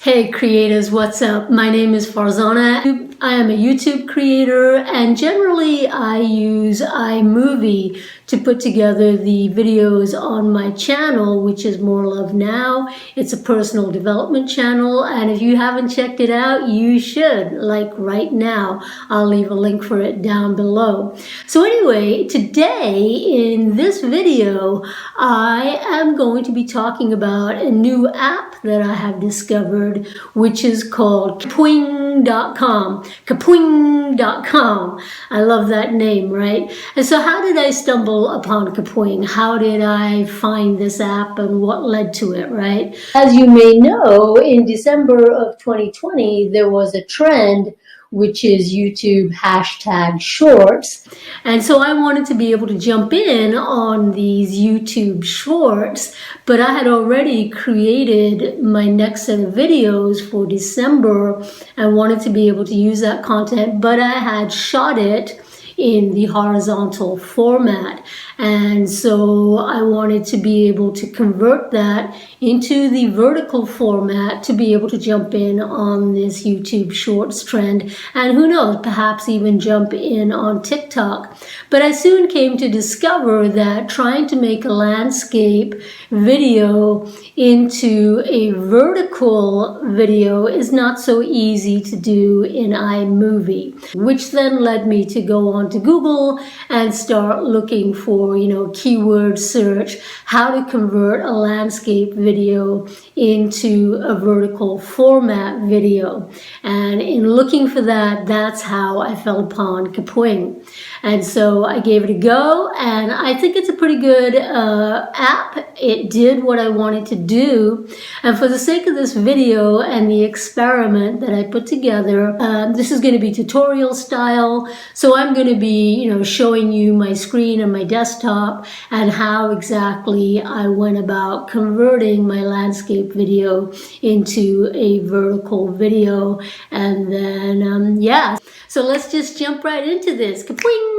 Hey creators, what's up? My name is Farzana. I am a YouTube creator and generally I use iMovie to put together the videos on my channel, which is More Love Now. It's a personal development channel, and if you haven't checked it out, you should, like right now. I'll leave a link for it down below. So anyway, today in this video, I am going to be talking about a new app that I have discovered, which is called Kapwing.com. Kapwing.com. I love that name, right? And so how did I stumble upon Kapwing? How did I find this app and what led to it, right? As you may know, in December of 2020, there was a trend which is YouTube hashtag shorts. And so I wanted to be able to jump in on these YouTube shorts, but I had already created my next set of videos for December and wanted to be able to use that content, but I had shot it in the horizontal format. And so I wanted to be able to convert that into the vertical format to be able to jump in on this YouTube Shorts trend. And who knows, perhaps even jump in on TikTok. But I soon came to discover that trying to make a landscape video into a vertical video is not so easy to do in iMovie, which then led me to go on to Google and start looking for, keyword search, how to convert a landscape video into a vertical format video. And in looking for that, that's how I fell upon Kapwing. And so I gave it a go, and I think it's a pretty good app. It did what I wanted to do. And for the sake of this video and the experiment that I put together, this is going to be tutorial style. So I'm going to be, showing you my screen and my desktop and how exactly I went about converting my landscape video into a vertical video. And then, so let's just jump right into this. Kapwing!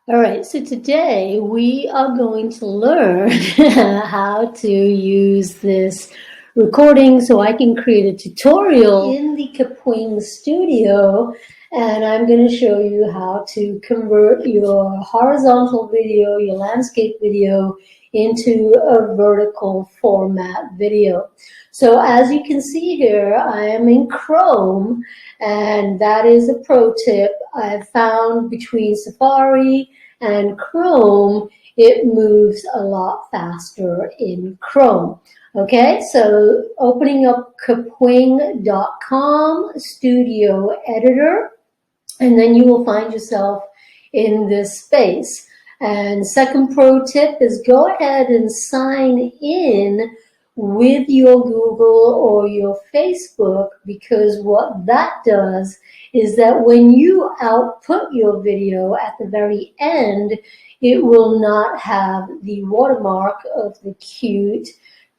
All right, so today we are going to learn how to use this recording so I can create a tutorial in the Kapwing studio, and I'm going to show you how to convert your horizontal video, your landscape video, into a vertical format video. So as you can see here, I am in Chrome, and that is a pro tip. I've found between Safari and Chrome, it moves a lot faster in Chrome. Okay, so opening up Kapwing.com Studio Editor, and then you will find yourself in this space. And second pro tip is go ahead and sign in with your Google or your Facebook, because what that does is that when you output your video at the very end, it will not have the watermark of the cute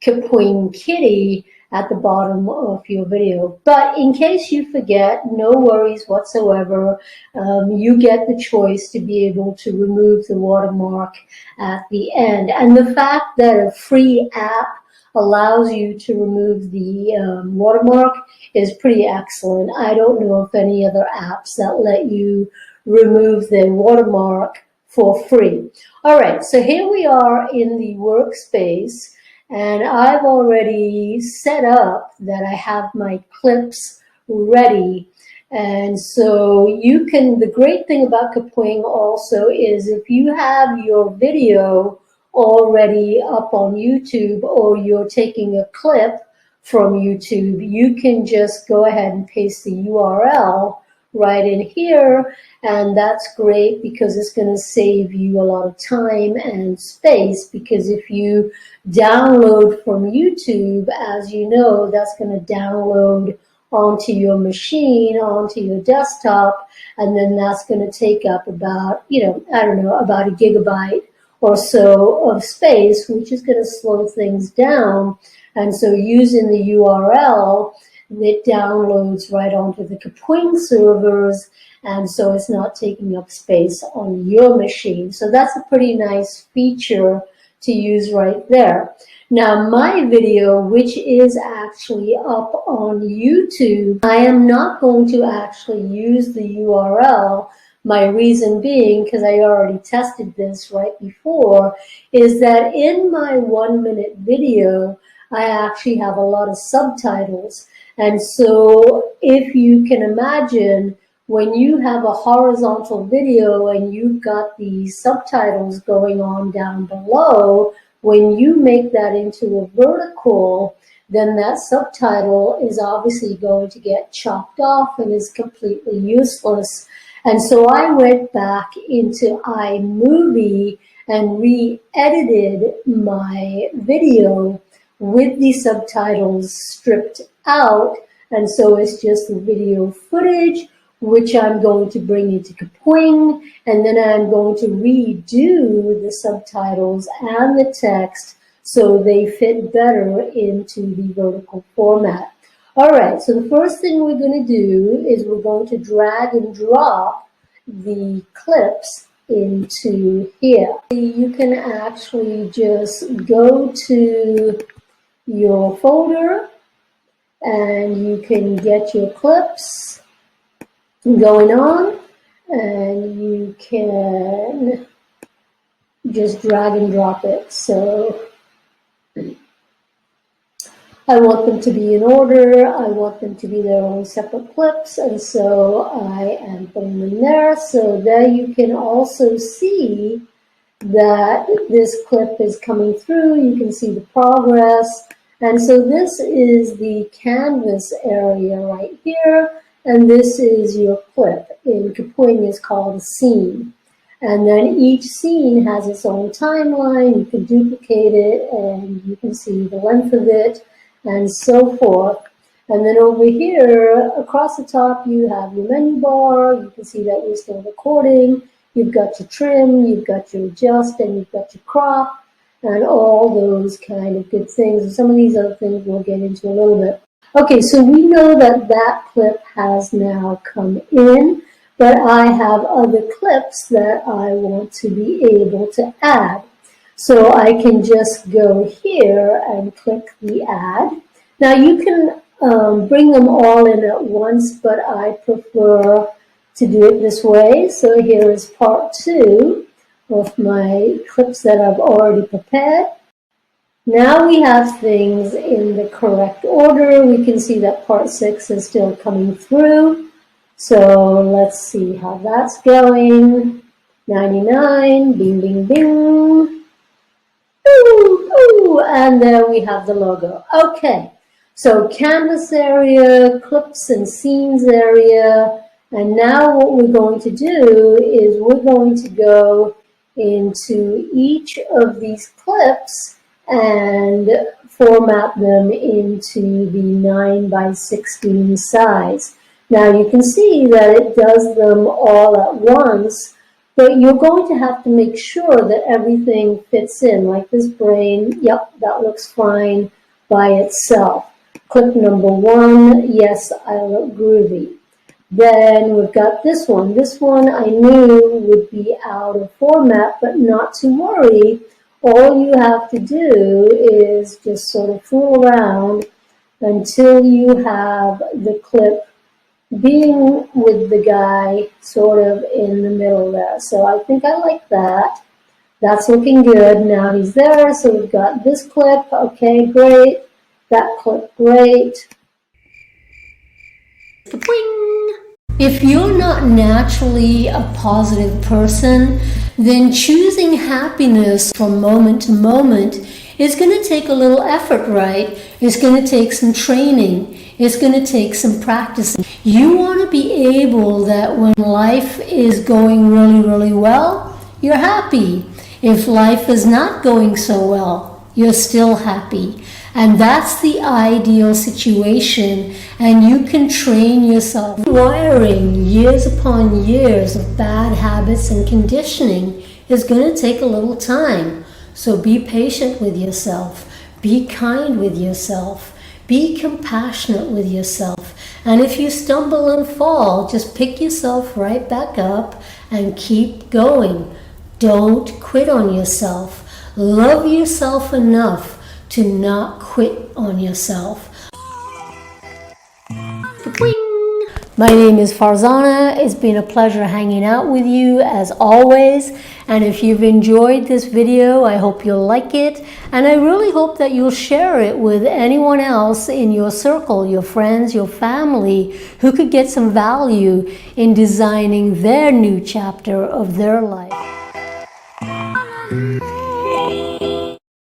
Kapwing kitty at the bottom of your video. But in case you forget, no worries whatsoever. You get the choice to be able to remove the watermark at the end. And the fact that a free app allows you to remove the watermark is pretty excellent. I don't know of any other apps that let you remove the watermark for free. All right, so here we are in the workspace, and I've already set up that I have my clips ready. And so you can, the great thing about Kapwing also is if you have your video already up on YouTube, or you're taking a clip from YouTube, you can just go ahead and paste the URL right in here, and that's great because it's going to save you a lot of time and space, because if you download from YouTube, as you know, that's going to download onto your machine, onto your desktop, and then that's going to take up about, about a gigabyte or so of space, which is going to slow things down. And so using the URL, it downloads right onto the Kapwing servers, and so it's not taking up space on your machine. So that's a pretty nice feature to use right there. Now, my video, which is actually up on YouTube, I am not going to actually use the URL. My reason being, because I already tested this right before, is that in my 1-minute video, I actually have a lot of subtitles. And so if you can imagine, when you have a horizontal video and you've got these subtitles going on down below, when you make that into a vertical, then that subtitle is obviously going to get chopped off and is completely useless. And so I went back into iMovie and re-edited my video with the subtitles stripped out. And so it's just the video footage, which I'm going to bring into Kapwing, and then I'm going to redo the subtitles and the text so they fit better into the vertical format. All right, so the first thing we're going to do is we're going to drag and drop the clips into here. You can actually just go to your folder and you can get your clips going on, and you can just drag and drop it. So I want them to be in order. I want them to be their own separate clips, and so I am putting them there. So there you can also see that this clip is coming through. You can see the progress. And so this is the canvas area right here. And this is your clip. In Kapwing is called a scene. And then each scene has its own timeline. You can duplicate it and you can see the length of it and so forth. And then over here, across the top, you have your menu bar. You can see that we're still recording. You've got your trim, you've got your adjust, and you've got your crop, and all those kind of good things. And some of these other things we'll get into a little bit. Okay, so we know that that clip has now come in, but I have other clips that I want to be able to add. So I can just go here and click the add. Now you can bring them all in at once, but I prefer to do it this way. So here is part 2 of my clips that I've already prepared. Now we have things in the correct order. We can see that part 6 is still coming through. So let's see how that's going. 99, bing, bing, bing. Ooh, ooh, and then we have the logo. Okay, so canvas area, clips and scenes area. And now what we're going to do is we're going to go into each of these clips and format them into the 9:16 size. Now you can see that it does them all at once, but you're going to have to make sure that everything fits in. Like this brain, yep, that looks fine by itself. Clip number 1, yes, I look groovy. Then we've got this one. This one I knew would be out of format, but not to worry. All you have to do is just sort of fool around until you have the clip being with the guy sort of in the middle there. So I think I like that. That's looking good. Now he's there. So we've got this clip. Okay, great. That clip, great. If you're not naturally a positive person, then choosing happiness from moment to moment is going to take a little effort, right? It's going to take some training. It's going to take some practicing. You want to be able that when life is going really, really well, you're happy. If life is not going so well, you're still happy. And that's the ideal situation, and you can train yourself. Wiring years upon years of bad habits and conditioning is going to take a little time. So be patient with yourself. Be kind with yourself. Be compassionate with yourself. And if you stumble and fall, just pick yourself right back up and keep going. Don't quit on yourself. Love yourself enough to not quit on yourself. Kapwing! My name is Farzana. It's been a pleasure hanging out with you as always. And if you've enjoyed this video, I hope you'll like it. And I really hope that you'll share it with anyone else in your circle, your friends, your family, who could get some value in designing their new chapter of their life.